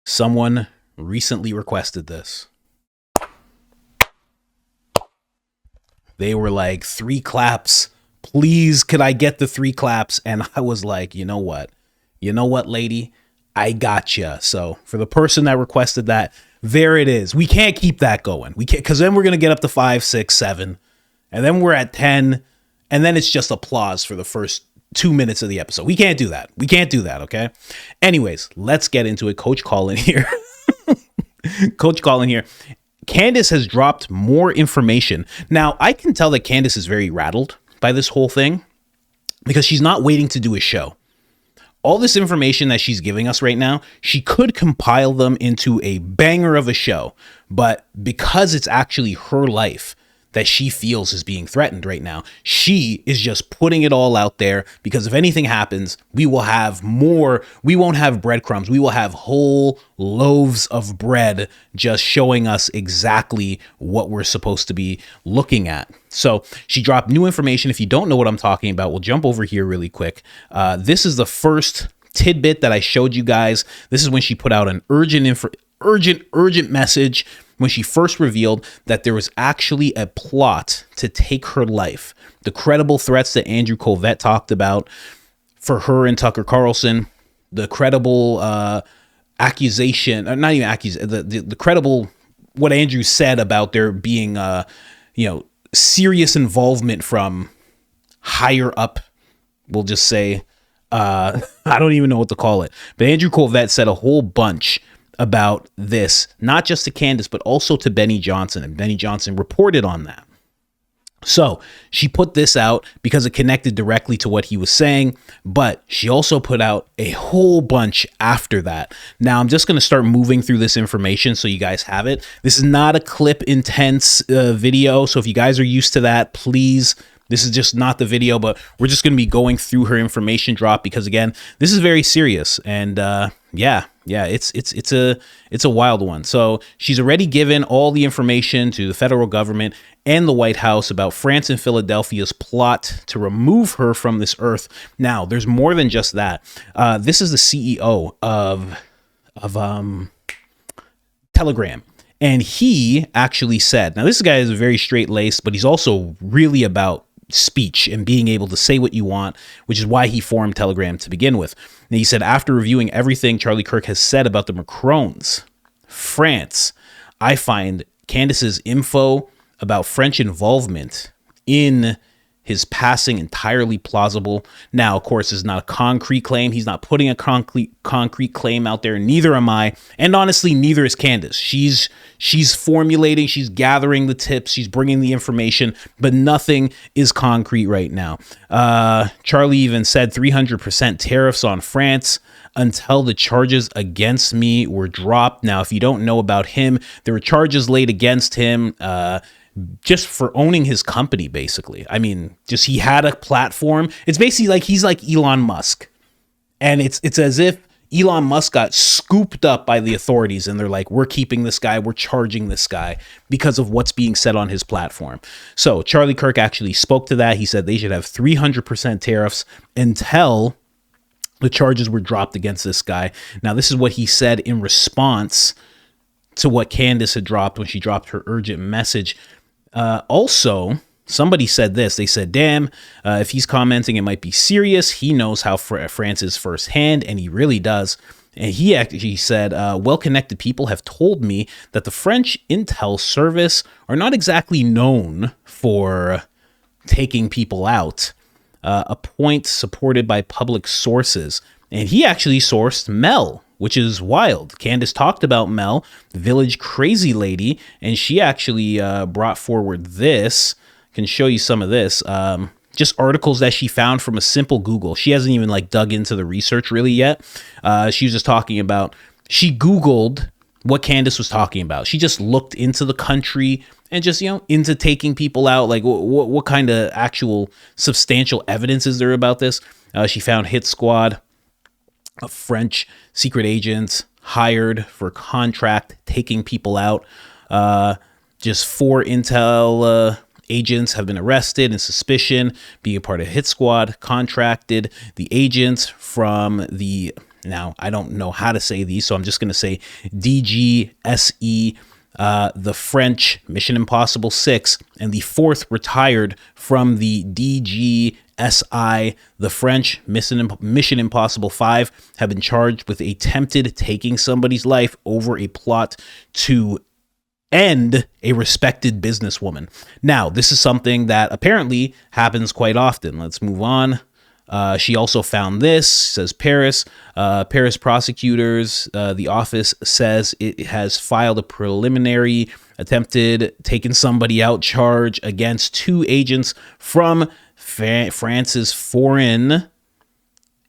Someone recently requested this. They were like, 3 claps. Please, could I get the 3 claps? And I was like, you know what? You know what, lady? I gotcha. So for the person that requested that, there it is. We can't keep that going. We can't, because then we're going to get up to 5, 6, 7. And then we're at 10. And then it's just applause for the first 2 minutes of the episode. We can't do that. We can't do that. Okay. Anyways, let's get into it. Coach Colin here. Coach Colin here. Candace has dropped more information. Now, I can tell that Candace is very rattled by this whole thing because she's not waiting to do a show. All this information that she's giving us right now, she could compile them into a banger of a show. But because it's actually her life that she feels is being threatened right now, she is just putting it all out there, because if anything happens, we will have more. We won't have breadcrumbs. We will have whole loaves of bread just showing us exactly what we're supposed to be looking at. So she dropped new information. If you don't know what I'm talking about, we'll jump over here really quick. This is the first tidbit that I showed you guys. This is when she put out an urgent message when she first revealed that there was actually a plot to take her life. The credible threats that Andrew Colvett talked about for her and Tucker Carlson, the credible accusation, not even accusation, the credible, what Andrew said about there being, serious involvement from higher up, we'll just say, I don't even know what to call it. But Andrew Colvett said a whole bunch about this, not just to Candace, but also to Benny Johnson. And Benny Johnson reported on that. So she put this out because it connected directly to what he was saying, but she also put out a whole bunch after that. Now I'm just going to start moving through this information so you guys have it. This is not a clip intense video. So if you guys are used to that, please, this is just not the video, but we're just going to be going through her information drop because, again, this is very serious. And it's a wild one. So she's already given all the information to the federal government and the White House about France and Philadelphia's plot to remove her from this earth. Now, there's more than just that. This is the CEO of Telegram. And he actually said, now this guy is very straight-laced, but he's also really about speech and being able to say what you want, which is why he formed Telegram to begin with. And he said, after reviewing everything Charlie Kirk has said about the Macrons, France, I find Candace's info about French involvement in his passing entirely plausible. Now, of course, it's not a concrete claim. He's not putting a concrete claim out there. Neither am I. And honestly, neither is Candace. She's formulating, she's gathering the tips, she's bringing the information, but nothing is concrete right now. Charlie even said 300% tariffs on France until the charges against me were dropped. Now, if you don't know about him, there were charges laid against him, just for owning his company, basically. I mean, just he had a platform. It's basically like he's like Elon Musk. And it's as if Elon Musk got scooped up by the authorities and they're like, we're keeping this guy, we're charging this guy because of what's being said on his platform. So Charlie Kirk actually spoke to that. He said they should have 300% tariffs until the charges were dropped against this guy. Now, this is what he said in response to what Candace had dropped when she dropped her urgent message. Also, somebody said this. They said, damn, if he's commenting, it might be serious. He knows how France is firsthand, and he really does. And he actually said, well-connected people have told me that the French intel service are not exactly known for taking people out, a point supported by public sources. And he actually sourced Mel, which is wild. Candace talked about Mel, the village crazy lady, and she actually brought forward this. I can show you some of this. Just articles that she found from a simple Google. She hasn't even dug into the research really yet. She was just talking about, she Googled what Candace was talking about. She just looked into the country and just, into taking people out. Like what kind of actual substantial evidence is there about this? She found hit squad of French secret agents hired for contract taking people out. Just 4 intel agents have been arrested in suspicion being a part of hit squad contracted. The agents from the Now, I don't know how to say these, so I'm just going to say DGSE, the French Mission Impossible 6, and the fourth retired from the DGSI, the French Mission Impossible 5, have been charged with attempted taking somebody's life over a plot to end a respected businesswoman. Now, this is something that apparently happens quite often. Let's move on. She also found this, says Paris. Paris prosecutors, the office says it has filed a preliminary attempted taking somebody out charge against 2 agents from France's foreign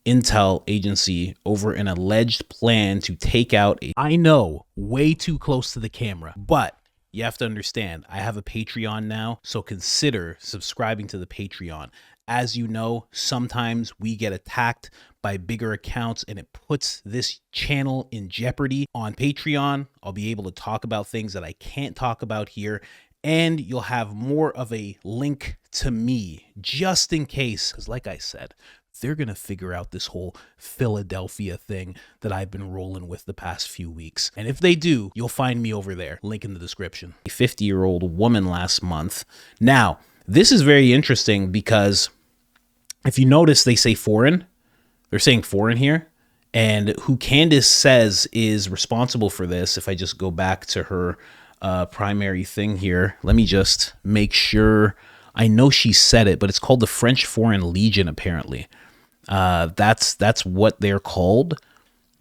intel agency over an alleged plan to take out a... I know, way too close to the camera, but you have to understand, I have a Patreon now, so consider subscribing to the Patreon. As you know, sometimes we get attacked by bigger accounts and it puts this channel in jeopardy. On Patreon, I'll be able to talk about things that I can't talk about here, and you'll have more of a link to me just in case, because like I said, they're going to figure out this whole Philadelphia thing that I've been rolling with the past few weeks. And if they do, you'll find me over there. Link in the description. A 50-year-old woman last month. Now, this is very interesting because if you notice, they say foreign. They're saying foreign here. And who Candace says is responsible for this, if I just go back to her primary thing here, let me just make sure. I know she said it, but it's called the French Foreign Legion, apparently. That's what they're called.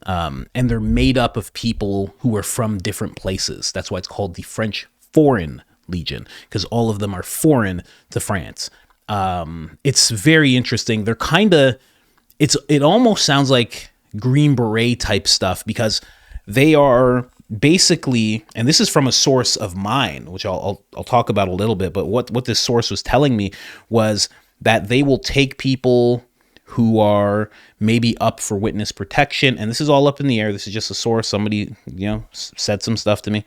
And they're made up of people who are from different places. That's why it's called the French Foreign Legion, because all of them are foreign to France. It's very interesting. They're kind of, it almost sounds like Green Beret type stuff, because they are basically, and this is from a source of mine, which I'll talk about a little bit, but what this source was telling me was that they will take people who are maybe up for witness protection, and this is all up in the air. This is just a source. Somebody, said some stuff to me,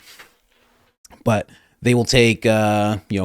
but they will take,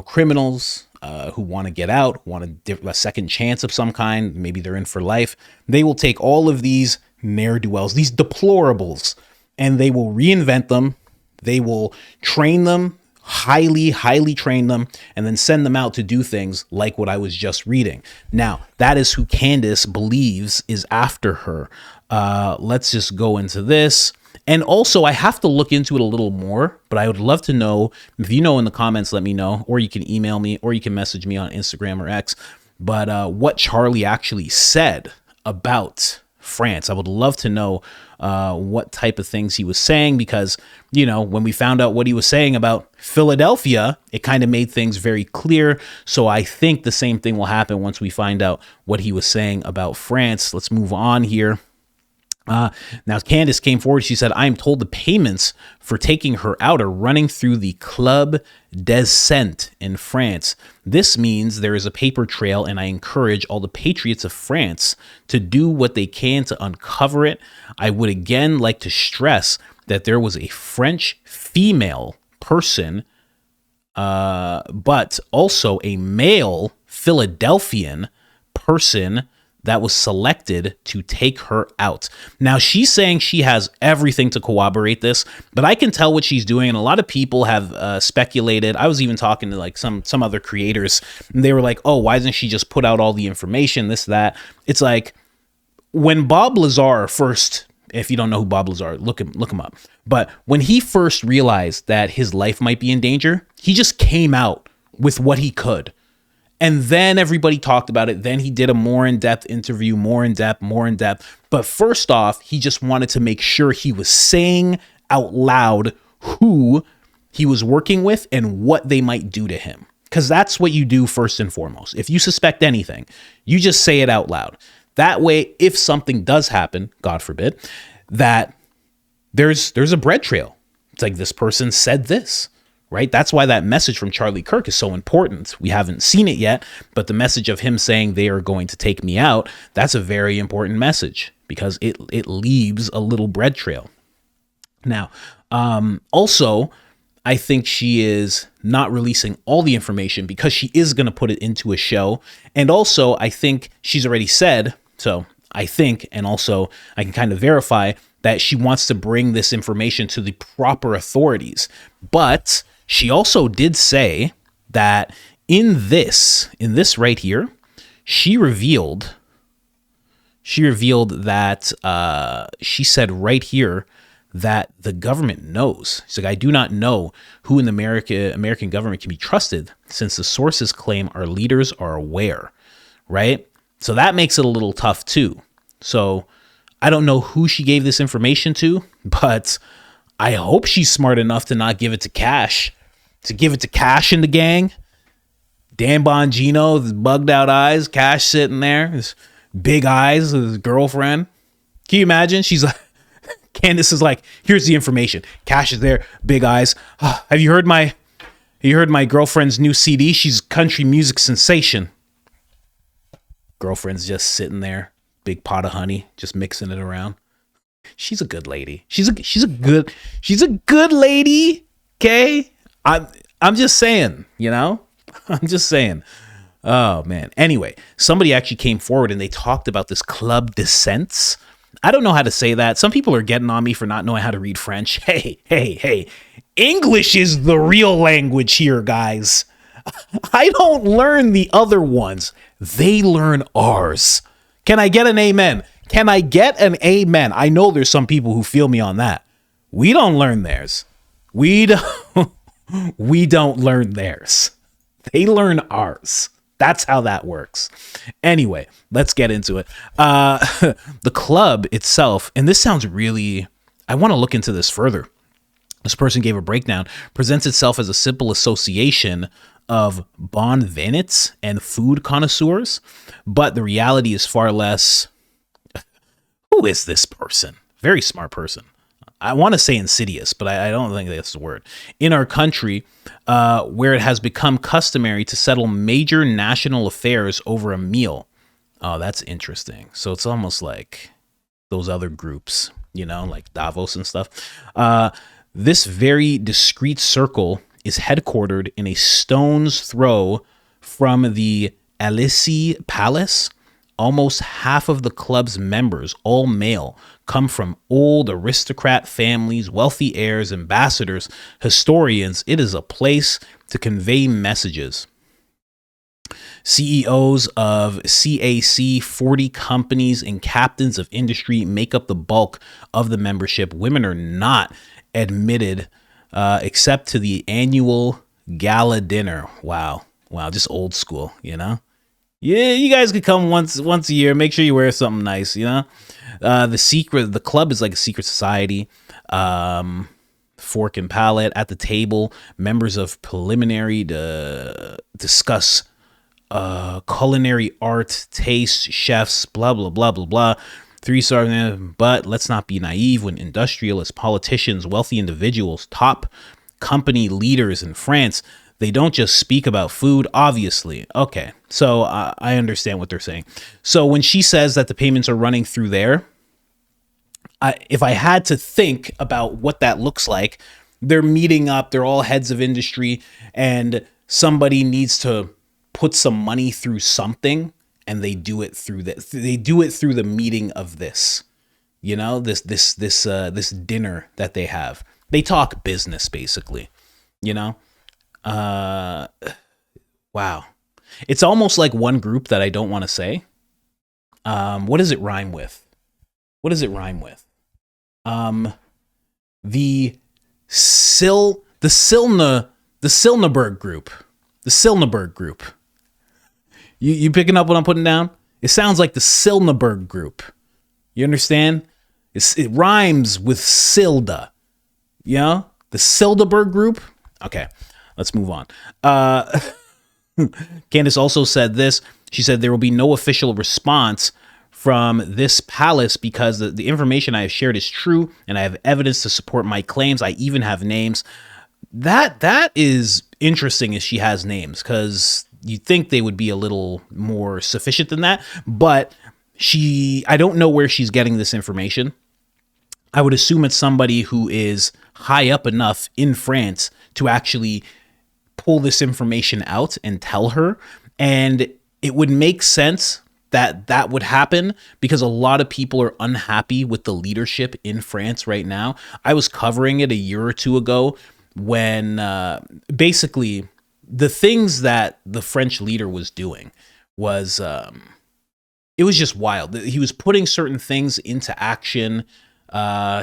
criminals who want to get out, want a second chance of some kind. Maybe they're in for life. They will take all of these ne'er-do-wells, these deplorables, and they will reinvent them. They will train them, highly train them, and then send them out to do things like what I was just reading. Now, that is who Candace believes is after her. Let's just go into this. And also, I have to look into it a little more, but I would love to know. If you know in the comments, let me know, or you can email me, or you can message me on Instagram or X. But what Charlie actually said about France, I would love to know what type of things he was saying, because, when we found out what he was saying about Philadelphia, it kind of made things very clear. So I think the same thing will happen once we find out what he was saying about France. Let's move on here. Now, Candace came forward. She said, I am told the payments for taking her out are running through the Club des Cent in France. This means there is a paper trail, and I encourage all the patriots of France to do what they can to uncover it. I would again like to stress that there was a French female person, but also a male Philadelphian person that was selected to take her out. Now, she's saying she has everything to corroborate this, but I can tell what she's doing, and a lot of people have speculated. I was even talking to like some other creators, and they were like, oh, why doesn't she just put out all the information, this, that? It's like, when Bob Lazar first, if you don't know who Bob Lazar, look him up. But when he first realized that his life might be in danger, he just came out with what he could. And then everybody talked about it. Then he did a more in-depth interview, more in-depth. But first off, he just wanted to make sure he was saying out loud who he was working with and what they might do to him. Because that's what you do first and foremost. If you suspect anything, you just say it out loud. That way, if something does happen, God forbid, that there's a bread trail. It's like, this person said this. Right? That's why that message from Charlie Kirk is so important. We haven't seen it yet, but the message of him saying they are going to take me out, that's a very important message, because it leaves a little bread trail. Now, also, I think she is not releasing all the information because she is going to put it into a show. And also, I think she's already said, so I think, and also I can kind of verify that she wants to bring this information to the proper authorities. But she also did say that in this right here, she revealed that she said right here that the government knows. She's like, I do not know who in the American government can be trusted, since the sources claim our leaders are aware, right? So that makes it a little tough too. So I don't know who she gave this information to, but I hope she's smart enough to not give it to Cash, in the gang. Dan Bongino, with his bugged out eyes, Cash sitting there, his big eyes, his girlfriend. Can you imagine? She's like, Candace is like, here's the information. Cash is there, big eyes. Oh, have you heard my girlfriend's new CD? She's a country music sensation. Girlfriend's just sitting there, big pot of honey, just mixing it around. She's a good lady. She's a good lady. Okay, I'm just saying, you know. I'm just saying. Oh man. Anyway, somebody actually came forward and they talked about this club descents. I don't know how to say that. Some people are getting on me for not knowing how to read French. Hey. English is the real language here, guys. I don't learn the other ones. They learn ours. Can I get an amen? Can I get an amen? I know there's some people who feel me on that. We don't learn theirs. We don't learn theirs. They learn ours. That's how that works. Anyway, let's get into it. The club itself, and this sounds really, I want to look into this further. This person gave a breakdown, presents itself as a simple association of bon vivants and food connoisseurs, but the reality is far less. Who is this person? Very smart person. I want to say insidious, but I don't think that's the word. In our country, where it has become customary to settle major national affairs over a meal. Oh, that's interesting. So it's almost like those other groups, you know, like Davos and stuff. This very discreet circle is headquartered in a stone's throw from the Elysee Palace. Almost half of the club's members, all male, come from old aristocrat families, wealthy heirs, ambassadors, historians. It is a place to convey messages. CEOs of CAC 40 companies and captains of industry make up the bulk of the membership. Women are not admitted except to the annual gala dinner. Wow, just old school, you know? Yeah, you guys could come once a year. Make sure you wear something nice, you know? The club is like a secret society. Fork and palate at the table. Members of preliminary to discuss culinary art, taste, chefs, blah, blah, blah, blah, blah. 3-star, but let's not be naive when industrialists, politicians, wealthy individuals, top company leaders in France, they don't just speak about food, obviously. Okay, so I understand what they're saying. So when she says that the payments are running through there, if I had to think about what that looks like, they're meeting up, they're all heads of industry, and somebody needs to put some money through something, and they do it through the meeting of this, you know, this dinner that they have. They talk business, basically, you know. Wow. It's almost like one group that I don't want to say. What does it rhyme with? The Silneberg group. The Silneberg group. You picking up what I'm putting down? It sounds like the Silneberg group. You understand? It rhymes with Silda. You know? The Sildeberg group. Okay. Let's move on. Candace also said this. She said there will be no official response from this palace because the information I have shared is true and I have evidence to support my claims. I even have names. That is interesting as she has names, because you'd think they would be a little more sufficient than that. But I don't know where she's getting this information. I would assume it's somebody who is high up enough in France to actually pull this information out and tell her. And it would make sense that would happen because a lot of people are unhappy with the leadership in France right now. I was covering it a year or two ago when basically the things that the French leader was doing was it was just wild. He was putting certain things into action.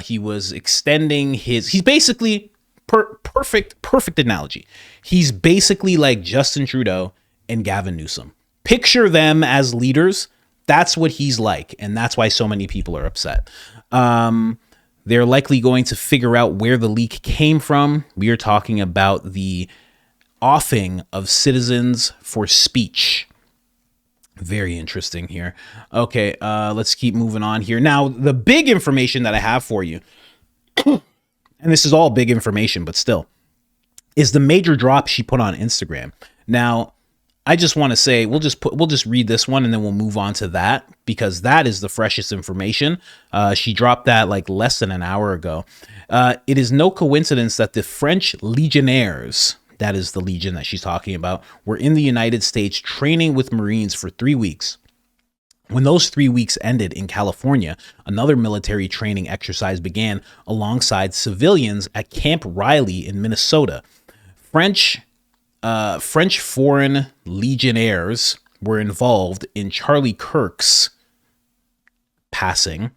He was extending he's basically perfect analogy. He's basically like Justin Trudeau and Gavin Newsom. Picture them as leaders. That's what he's like. And that's why so many people are upset. They're likely going to figure out where the leak came from. We are talking about the offing of citizens for speech. Very interesting here. Okay, let's keep moving on here. Now, the big information that I have for you, and this is all big information, but still, is the major drop she put on Instagram. Now, I just want to say we'll just read this one and then we'll move on to that because that is the freshest information. She dropped that like less than an hour ago. It is no coincidence that the French legionnaires, that is the legion that she's talking about, were in the United States training with Marines for 3 weeks. When those 3 weeks ended in California, another military training exercise began alongside civilians at Camp Riley in Minnesota. French foreign legionnaires were involved in Charlie Kirk's passing.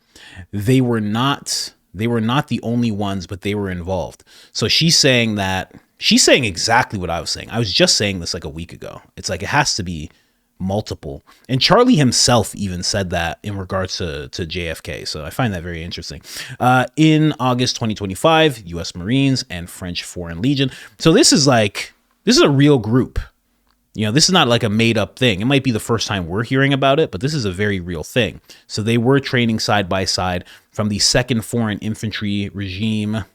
They were not the only ones, but they were involved. So she's saying exactly what I was saying. I was just saying this like a week ago. It's like it has to be multiple. And Charlie himself even said that in regards to JFK. So I find that very interesting. In August 2025, U.S. Marines and French Foreign Legion. So this is a real group. You know, this is not like a made up thing. It might be the first time we're hearing about it, but this is a very real thing. So they were training side by side from the 2nd Foreign Infantry Regiment,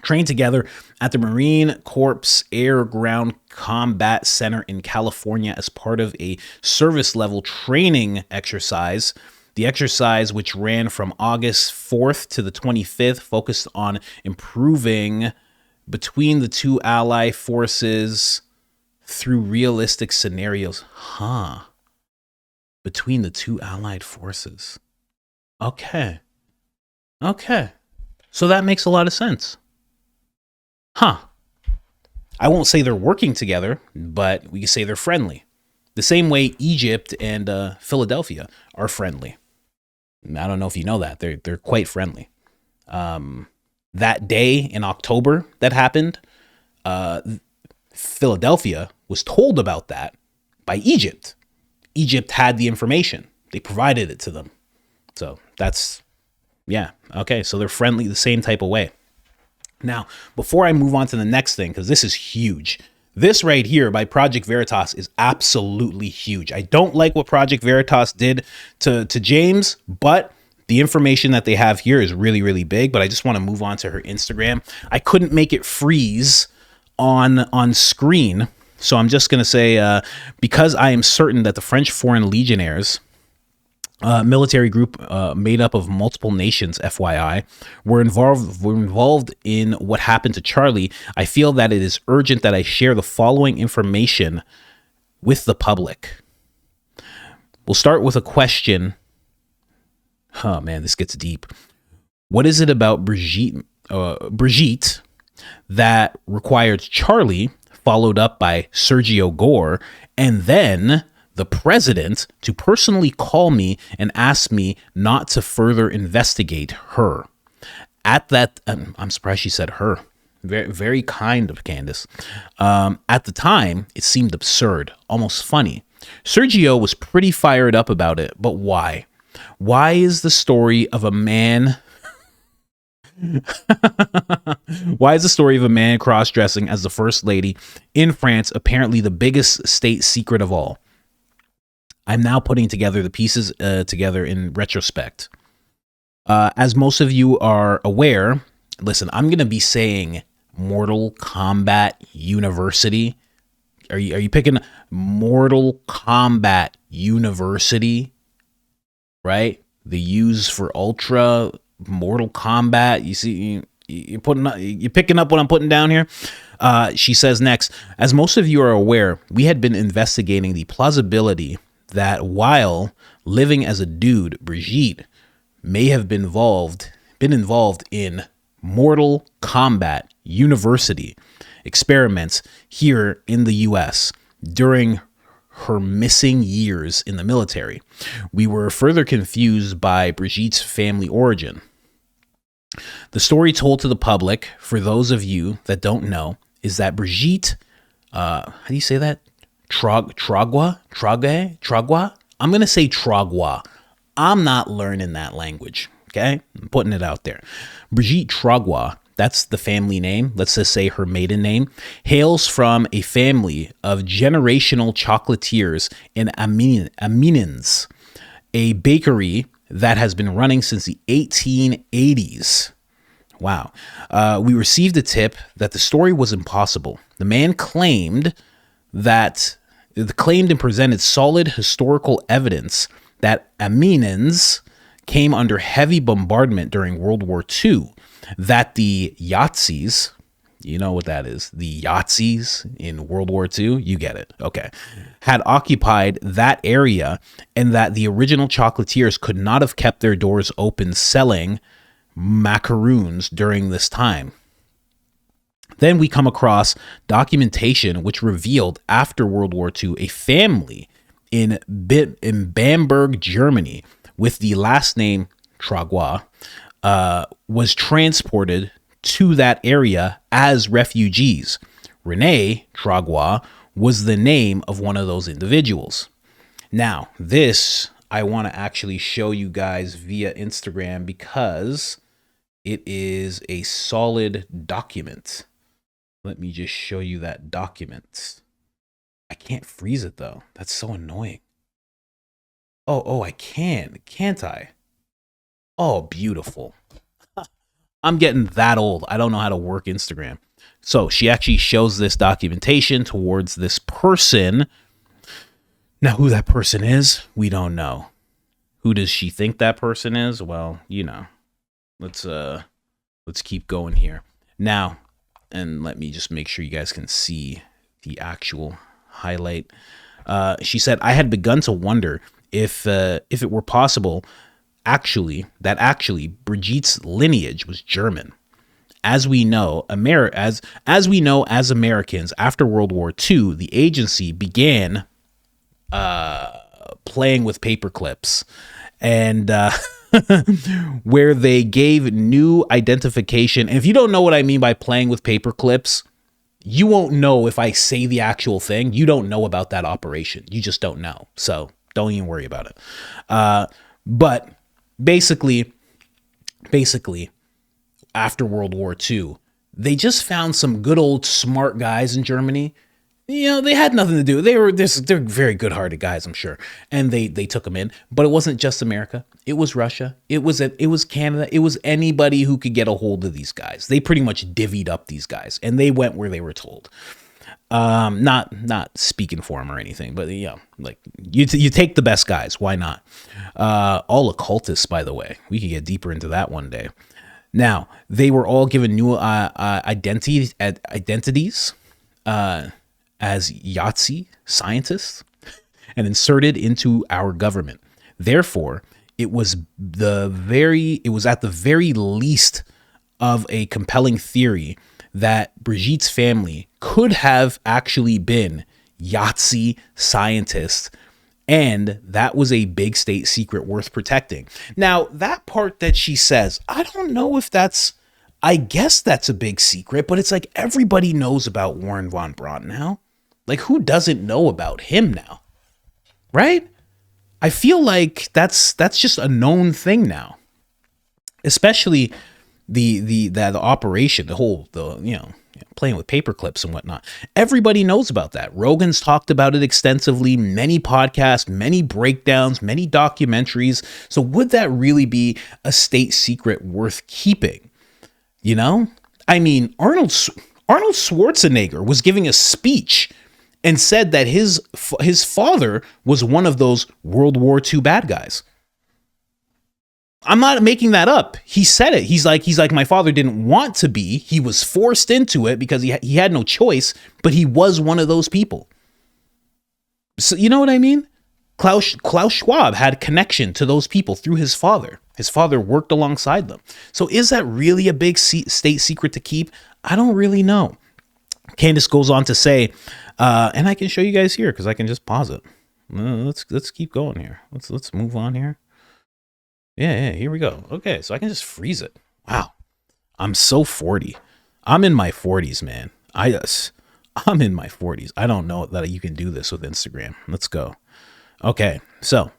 trained together at the Marine Corps Air Ground Combat Center in California as part of a service level training exercise. The exercise, which ran from August 4th to the 25th, focused on improving between the two ally forces through realistic scenarios. Between the two allied forces. Okay. So that makes a lot of sense. I won't say they're working together, but we can say they're friendly. The same way Egypt and Philadelphia are friendly. I don't know if you know that. They're quite friendly. That day in October that happened, Philadelphia was told about that by Egypt. Egypt had the information. They provided it to them. So that's, yeah, okay. So they're friendly the same type of way. Now, before I move on to the next thing, because this is huge, this right here by Project Veritas is absolutely huge. I don't like what Project Veritas did to James, but the information that they have here is really, really big. But I just want to move on to her Instagram. I couldn't make it freeze on screen, so I'm just going to say, because I am certain that the French Foreign Legionnaires, military group made up of multiple nations, FYI, were involved in what happened to Charlie. I feel that it is urgent that I share the following information with the public. We'll start with a question. Oh man, this gets deep. What is it about Brigitte that required Charlie, followed up by Sergio Gore, and then the president to personally call me and ask me not to further investigate her? At that, I'm surprised she said her. Very, very kind of Candace. At the time, it seemed absurd, almost funny. Sergio was pretty fired up about it, but why? Why is the story of a man... Why is the story of a man cross-dressing as the first lady in France apparently the biggest state secret of all? I'm now putting together the pieces together in retrospect. As most of you are aware, listen, I'm going to be saying Mortal Kombat University. Are you picking Mortal Kombat University? Right? The U's for Ultra, Mortal Kombat. You see, you're picking up what I'm putting down here. She says next, as most of you are aware, we had been investigating the plausibility that while living as a dude, Brigitte may have been involved in Mortal Kombat University experiments here in the US during her missing years in the military. We were further confused by Brigitte's family origin. The story told to the public, for those of you that don't know, is that Brigitte, how do you say that? Tragua? I'm going to say Tragua. I'm not learning that language, okay? I'm putting it out there. Brigitte Tragua, that's the family name. Let's just say her maiden name, hails from a family of generational chocolatiers in Amiens, a bakery that has been running since the 1880s. Wow. We received a tip that the story was impossible. The man claimed and presented solid historical evidence that Amiens came under heavy bombardment during World War II, that the Yazidis, you know what that is, the Yazidis in World War II, you get it, okay, had occupied that area, and that the original chocolatiers could not have kept their doors open selling macaroons during this time. Then we come across documentation which revealed after World War II a family in Bamberg, Germany, with the last name Tragua, was transported to that area as refugees. Renee Tragua was the name of one of those individuals. Now, this I want to actually show you guys via Instagram because it is a solid document. Let me just show you that document. I can't freeze it though. That's so annoying. Oh, I can. Can't I? Oh, beautiful. I'm getting that old. I don't know how to work Instagram. So she actually shows this documentation towards this person. Now, who that person is, we don't know. Who does she think that person is? Well, you know, let's keep going here. Now, and let me just make sure you guys can see the actual highlight. She said, I had begun to wonder if it were possible that Brigitte's lineage was German. As we know, as Americans after World War II, the agency began playing with paper clips, and where they gave new identification. And if you don't know what I mean by playing with paper clips, you won't know if I say the actual thing. You don't know about that operation. You just don't know. So don't even worry about it. But basically, after World War II, they just found some good old smart guys in Germany. You know, they had nothing to do. They're very good-hearted guys, I'm sure, and they took them in. But it wasn't just America. It was Russia. It was Canada. It was anybody who could get a hold of these guys. They pretty much divvied up these guys, and they went where they were told. Not speaking for them or anything, but you know, like you take the best guys. Why not? All occultists, by the way. We could get deeper into that one day. Now, they were all given new identities as Yahtzee scientists and inserted into our government. Therefore, it was at the very least of a compelling theory that Brigitte's family could have actually been Yahtzee scientists, and that was a big state secret worth protecting. Now, that part that she says, I don't know if I guess that's a big secret, but it's like everybody knows about Warren von Braun now. Like, who doesn't know about him now? Right? I feel like that's just a known thing now. Especially the operation, playing with paper clips and whatnot. Everybody knows about that. Rogan's talked about it extensively, many podcasts, many breakdowns, many documentaries. So would that really be a state secret worth keeping? You know? I mean, Arnold Schwarzenegger was giving a speech and said that his father was one of those World War II bad guys. I'm not making that up. He said it. He's like, my father didn't want to be. He was forced into it because he had no choice, but he was one of those people. So you know what I mean? Klaus Schwab had connection to those people through his father. His father worked alongside them. So is that really a big state secret to keep? I don't really know. Candace goes on to say, and I can show you guys here because I can just pause it. Let's keep going here. Let's move on here. Yeah, here we go. Okay, so I can just freeze it. Wow, I'm so 40. I'm in my 40s, man. I'm in my 40s. I don't know that you can do this with Instagram. Let's go. Okay, so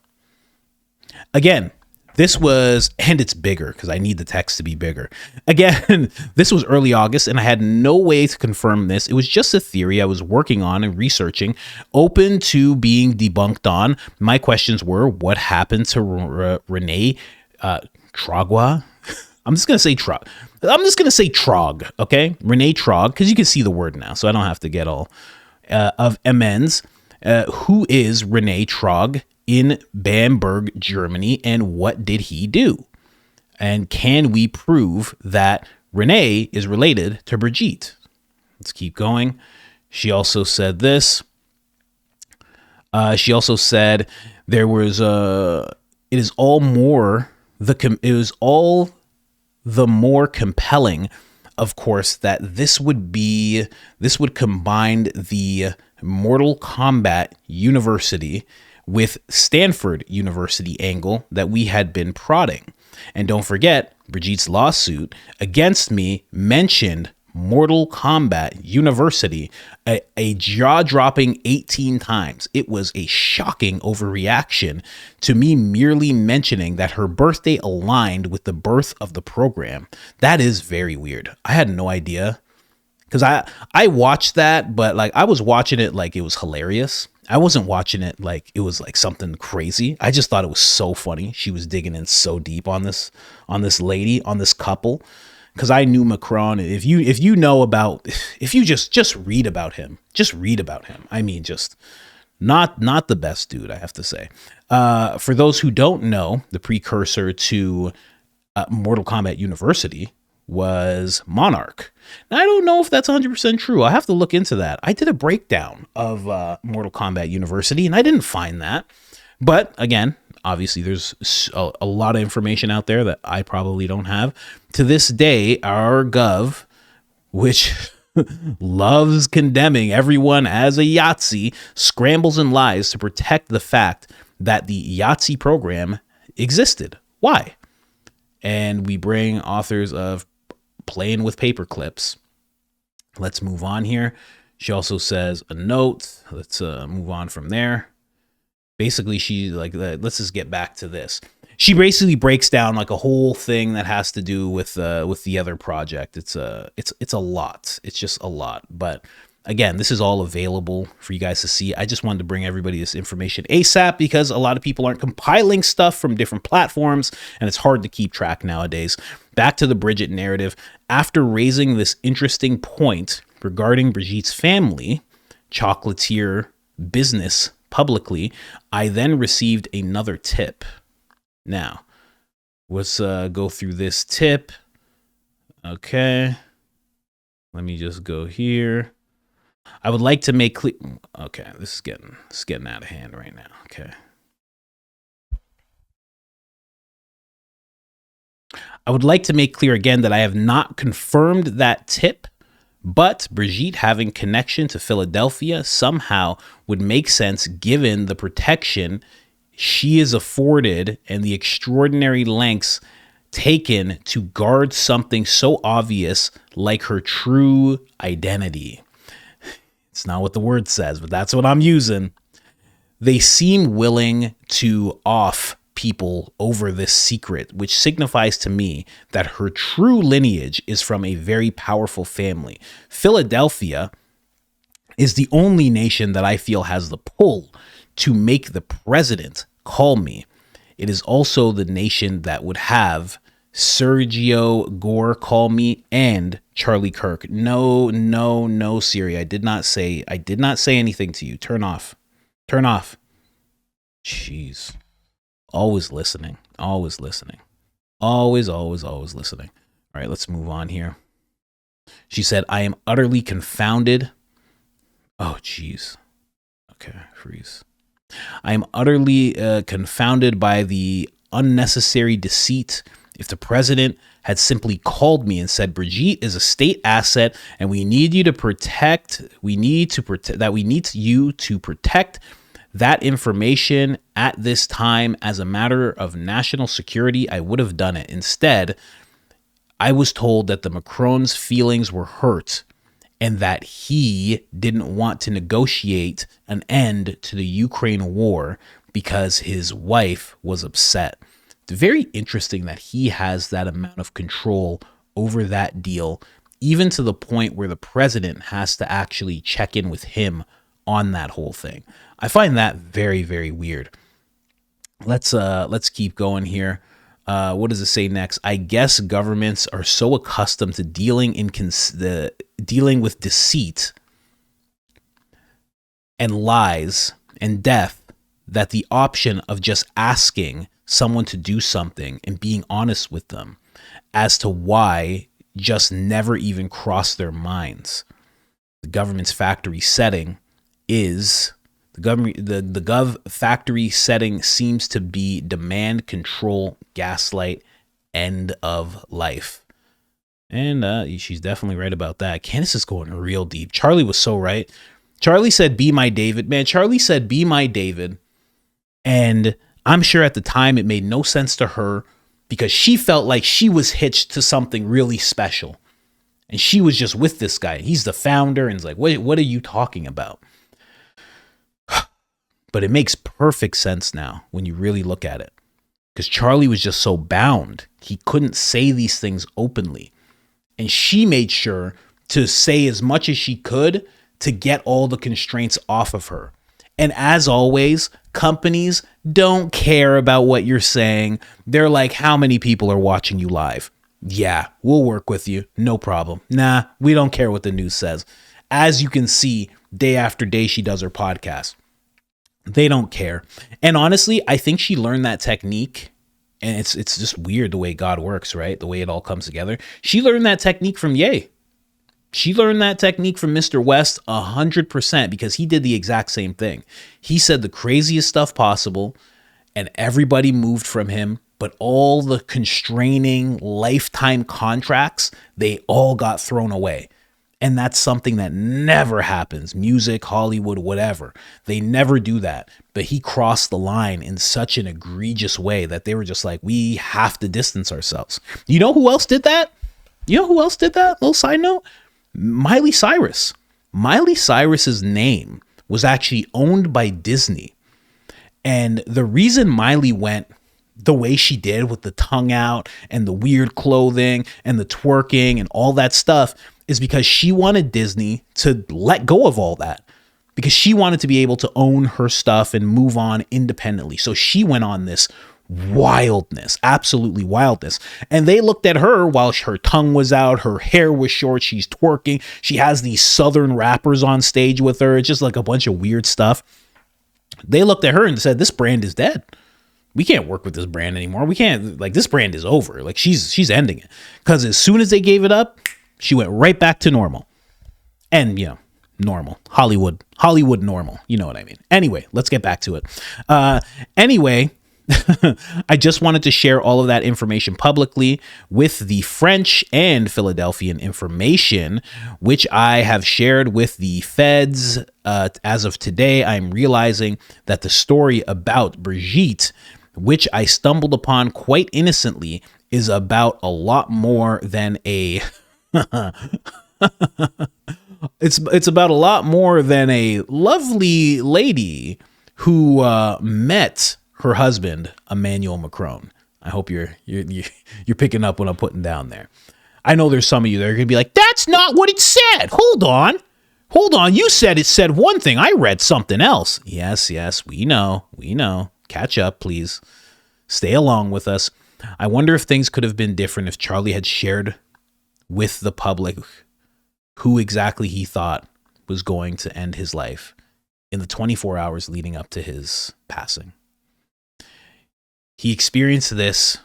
again, this was, and it's bigger because I need the text to be bigger. Again, this was early August and I had no way to confirm this. It was just a theory I was working on and researching, open to being debunked on. My questions were, what happened to Renee Trogwa? I'm just going to say Trog, okay? Renee Trog, because you can see the word now, so I don't have to get all of amends. Who is Renee Trog in Bamberg, Germany, and what did he do? And can we prove that Renee is related to Brigitte? Let's keep going. She also said this. She also said there was it is all the more compelling, of course, that this would combine the Mortal Kombat University with Stanford University angle that we had been prodding. And don't forget, Brigitte's lawsuit against me mentioned Mortal Kombat University a jaw-dropping 18 times. It was a shocking overreaction to me merely mentioning that her birthday aligned with the birth of the program. That is very weird. I had no idea. Because I watched that, but like I was watching it like it was hilarious. I wasn't watching it like it was like something crazy. I just thought it was so funny. She was digging in so deep on this lady, on this couple. Because I knew Macron. If you just read about him, I mean, just not the best dude, I have to say. For those who don't know, the precursor to Mortal Kombat University was Monarch. Now, I don't know if that's 100% true. I have to look into that. I did a breakdown of Mortal Kombat University, and I didn't find that. But again, obviously, there's a lot of information out there that I probably don't have. To this day, our Gov, which loves condemning everyone as a Yahtzee, scrambles and lies to protect the fact that the Yahtzee program existed. Why? And we bring authors of Playing with Paper Clips. Let's move on here. She also says a note. Let's move on from there. Basically, she like, let's just get back to this. She basically breaks down like a whole thing that has to do with the other project. It's a lot. It's just a lot. But again, this is all available for you guys to see. I just wanted to bring everybody this information ASAP because a lot of people aren't compiling stuff from different platforms and it's hard to keep track nowadays. Back to the Brigitte narrative. After raising this interesting point regarding Brigitte's family, chocolatier business publicly, I then received another tip. Now, let's go through this tip. Okay. Let me just go here. I would like to make clear. Okay, this is getting out of hand right now. Okay. I would like to make clear again that I have not confirmed that tip, but Brigitte having connection to Philadelphia somehow would make sense given the protection she is afforded and the extraordinary lengths taken to guard something so obvious like her true identity. It's not what the word says, but that's what I'm using. They seem willing to off people over this secret, which signifies to me that her true lineage is from a very powerful family. Philadelphia is the only nation that I feel has the pull to make the president call me. It is also the nation that would have Sergio Gore call me and Charlie Kirk. No, Siri. I did not say anything to you. Turn off. Jeez. Always listening. Always listening. Always listening. All right, let's move on here. She said, I am utterly confounded. Oh, jeez. Okay, freeze. I am utterly confounded by the unnecessary deceit. If the president had simply called me and said, Brigitte is a state asset and we need you to protect, we need you to protect that information at this time as a matter of national security, I would have done it. Instead, I was told that the Macron's feelings were hurt and that he didn't want to negotiate an end to the Ukraine war because his wife was upset. It's very interesting that he has that amount of control over that deal, even to the point where the president has to actually check in with him on that whole thing. I find that very, very weird. Let's keep going here. What does it say next? I guess governments are so accustomed to dealing with deceit and lies and death that the option of just asking someone to do something and being honest with them as to why just never even crossed their minds. The government's factory setting is the gov factory setting seems to be demand, control, gaslight, end of life. And she's definitely right about that. Candace is going real deep. Charlie was so right. Charlie said, be my David. Man, Charlie said, be my David. And I'm sure at the time it made no sense to her because she felt like she was hitched to something really special. And she was just with this guy. He's the founder. And it's like, what are you talking about? But it makes perfect sense now when you really look at it. Because Charlie was just so bound. He couldn't say these things openly. And she made sure to say as much as she could to get all the constraints off of her. And as always, companies don't care about what you're saying. They're like, how many people are watching you live? Yeah, we'll work with you. No problem. Nah, we don't care what the news says. As you can see, day after day, she does her podcast. They don't care. And honestly, I think she learned that technique. And it's just weird the way God works, right? The way it all comes together. She learned that technique from Ye. She learned that technique from Mr. West 100% because he did the exact same thing. He said the craziest stuff possible and everybody moved from him. But all the constraining lifetime contracts, they all got thrown away. And that's something that never happens. Music, Hollywood, whatever. They never do that. But he crossed the line in such an egregious way that they were just like, we have to distance ourselves. You know who else did that? Little side note. Miley Cyrus. Miley Cyrus's name was actually owned by Disney. And the reason Miley went the way she did with the tongue out and the weird clothing and the twerking and all that stuff is because she wanted Disney to let go of all that because she wanted to be able to own her stuff and move on independently. So she went on this wildness, absolutely wildness. And they looked at her while her tongue was out, her hair was short, she's twerking. She has these Southern rappers on stage with her. It's just like a bunch of weird stuff. They looked at her and said, this brand is dead. We can't work with this brand anymore. We can't, like, this brand is over. Like, she's ending it. Because as soon as they gave it up, she went right back to normal. And, you know, normal. Hollywood normal. You know what I mean? Anyway, let's get back to it. Anyway, I just wanted to share all of that information publicly with the French and Philadelphian information, which I have shared with the feds. As of today, I'm realizing that the story about Brigitte, which I stumbled upon quite innocently, is about a lot more than a it's about a lot more than a lovely lady who met her husband, Emmanuel Macron. I hope you're picking up what I'm putting down there. I know there's some of you that are gonna be like, that's not what it said. Hold on. You said it said one thing. I read something else. Yes, we know. Catch up, please. Stay along with us. I wonder if things could have been different if Charlie had shared with the public who exactly he thought was going to end his life in the 24 hours leading up to his passing. He experienced this.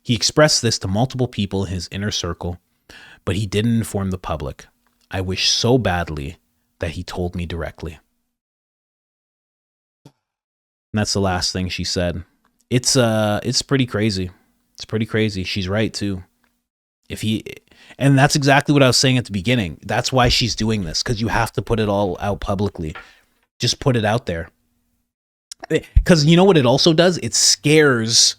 He expressed this to multiple people in his inner circle, but he didn't inform the public. I wish so badly that he told me directly. And that's the last thing she said. It's pretty crazy. It's pretty crazy. She's right too. And that's exactly what I was saying at the beginning. That's why she's doing this, because you have to put it all out publicly. Just put it out there. Because you know what it also does? It scares,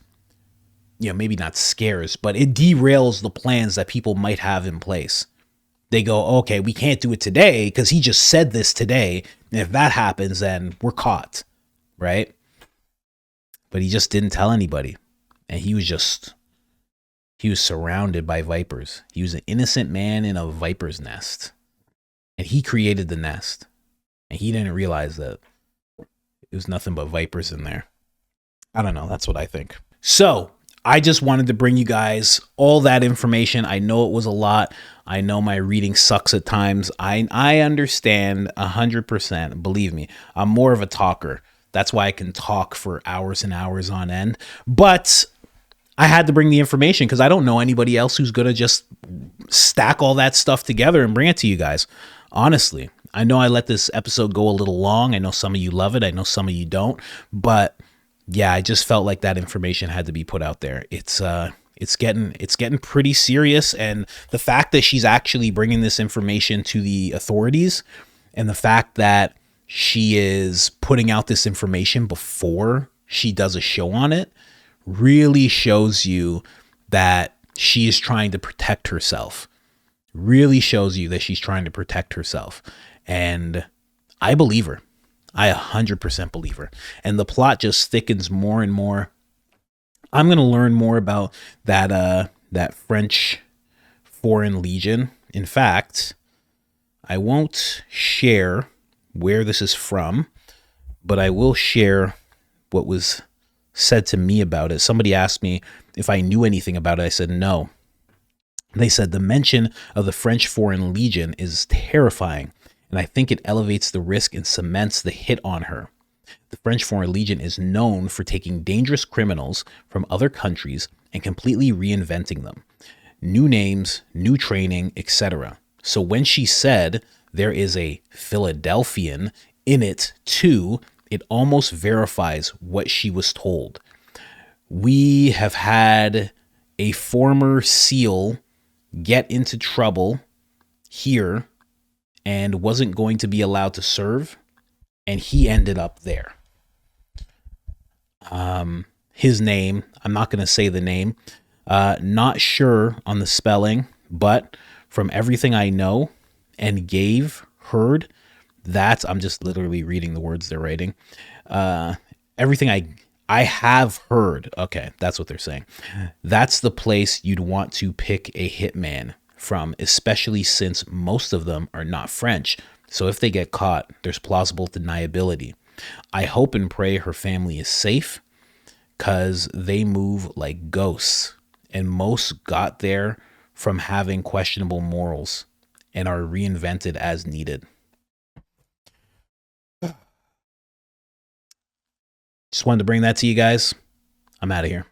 maybe not scares, but it derails the plans that people might have in place. They go, okay, we can't do it today because he just said this today. And if that happens, then we're caught, right? But he just didn't tell anybody. And he was surrounded by vipers. He was an innocent man in a viper's nest. And he created the nest. And he didn't realize that it was nothing but vipers in there. I don't know. That's what I think. So I just wanted to bring you guys all that information. I know it was a lot. I know my reading sucks at times. I understand 100%. Believe me, I'm more of a talker. That's why I can talk for hours and hours on end. But I had to bring the information because I don't know anybody else who's going to just stack all that stuff together and bring it to you guys. Honestly, I know I let this episode go a little long. I know some of you love it. I know some of you don't. But yeah, I just felt like that information had to be put out there. It's getting pretty serious. And the fact that she's actually bringing this information to the authorities, and the fact that she is putting out this information before she does a show on it, really shows you that she is trying to protect herself. Really shows you that she's trying to protect herself. And I believe her. I 100% believe her. And the plot just thickens more and more. I'm going to learn more about that French Foreign Legion. In fact, I won't share where this is from, but I will share what was said to me about it. Somebody asked me if I knew anything about it. I said no. They said the mention of the French Foreign Legion is terrifying, and I think it elevates the risk and cements the hit on her. The French Foreign Legion is known for taking dangerous criminals from other countries and completely reinventing them. New names, new training, etc. So when she said there is a Philadelphian in it too, it almost verifies what she was told. We have had a former SEAL get into trouble here and wasn't going to be allowed to serve, and he ended up there. His name, I'm not going to say the name, not sure on the spelling, but from everything I know and heard, I'm just literally reading the words they're writing. Everything I have heard. Okay, that's what they're saying. That's the place you'd want to pick a hitman from, especially since most of them are not French. So if they get caught, there's plausible deniability. I hope and pray her family is safe, because they move like ghosts, and most got there from having questionable morals and are reinvented as needed. Just wanted to bring that to you guys. I'm out of here.